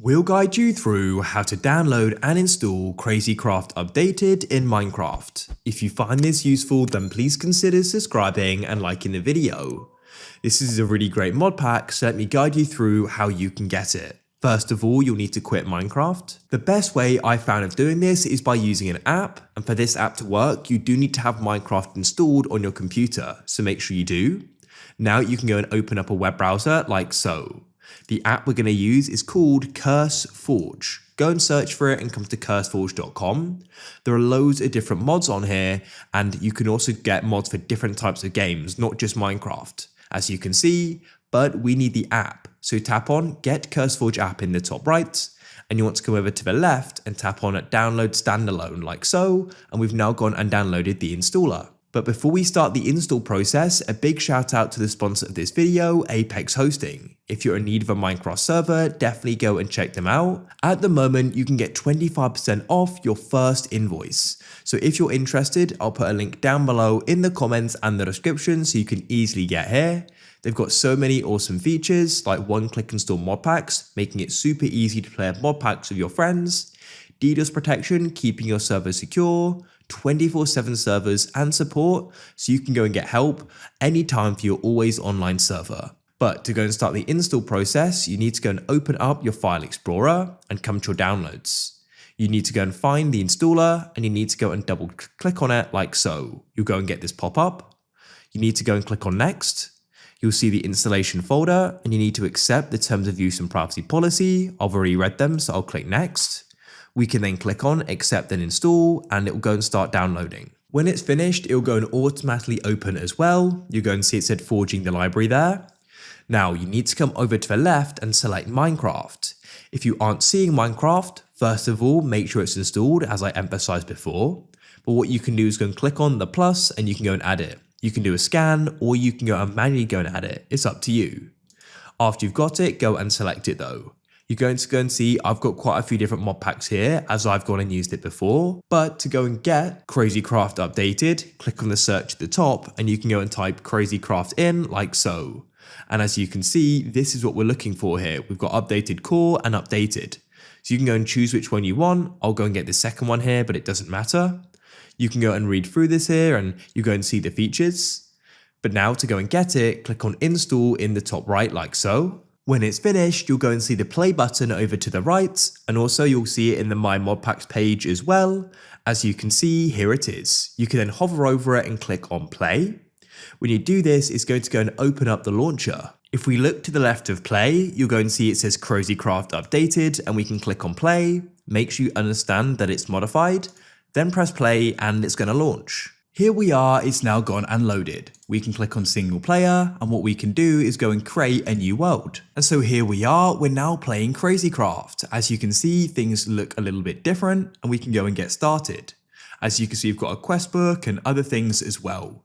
We'll guide you through how to download and install CrazyCraft Updated in Minecraft. If you find this useful, then please consider subscribing and liking the video. This is a really great mod pack, so let me guide you through how you can get it. First of all, you'll need to quit Minecraft. The best way I found of doing this is by using an app, and for this app to work, you do need to have Minecraft installed on your computer, so make sure you do. Now you can go and open up a web browser like so. The app we're going to use is called CurseForge. Go and search for it and come to CurseForge.com. There are loads of different mods on here, and you can also get mods for different types of games, not just Minecraft, as you can see, but we need the app. So tap on Get CurseForge app in the top right, and you want to come over to the left and tap on Download Standalone like so, and we've now gone and downloaded the installer. But before we start the install process, a big shout out to the sponsor of this video, Apex Hosting. If you're in need of a Minecraft server, definitely go and check them out. At the moment, you can get 25% off your first invoice. So if you're interested, I'll put a link down below in the comments and the description so you can easily get here. They've got so many awesome features like one-click install mod packs, making it super easy to play mod packs with your friends, DDoS protection, keeping your server secure, 24/7 servers and support, so you can go and get help anytime for your always online server. But to go and start the install process, you need to go and open up your file explorer and come to your downloads. You need to go and find the installer, and you need to go and double click on it like so. You'll go and get this pop up. You need to go and click on next. You'll see the installation folder, and you need to accept the terms of use and privacy policy. I've already read them, so I'll click next. We can then click on accept and install, and it will go and start downloading. When it's finished, it will go and automatically open as well. You'll go and see it said forging the library there. Now you need to come over to the left and select Minecraft. If you aren't seeing Minecraft, first of all, make sure it's installed as I emphasized before. But what you can do is go and click on the plus and you can go and add it. You can do a scan or you can go and manually go and add it. It's up to you. After you've got it, go and select it though. You're going to go and see I've got quite a few different mod packs here as I've gone and used it before. But to go and get CrazyCraft Updated, click on the search at the top and you can go and type CrazyCraft in like so. And as you can see, this is what we're looking for here. We've got updated core and updated. So you can go and choose which one you want. I'll go and get the second one here, but it doesn't matter. You can go and read through this here and you go and see the features. But now to go and get it, click on install in the top right like so. When it's finished, you'll go and see the play button over to the right, and also you'll see it in the My Mod Packs page as well. As you can see, here it is. You can then hover over it and click on play. When you do this, it's going to go and open up the launcher. If we look to the left of play, you'll go and see it says CrazyCraft Updated, and we can click on play. Make sure you understand that it's modified, then press play and it's going to launch. Here we are, it's now gone and loaded. We can click on single player, and what we can do is go and create a new world. And so here we are, we're now playing CrazyCraft. As you can see, things look a little bit different and we can go and get started. As you can see, we've got a quest book and other things as well.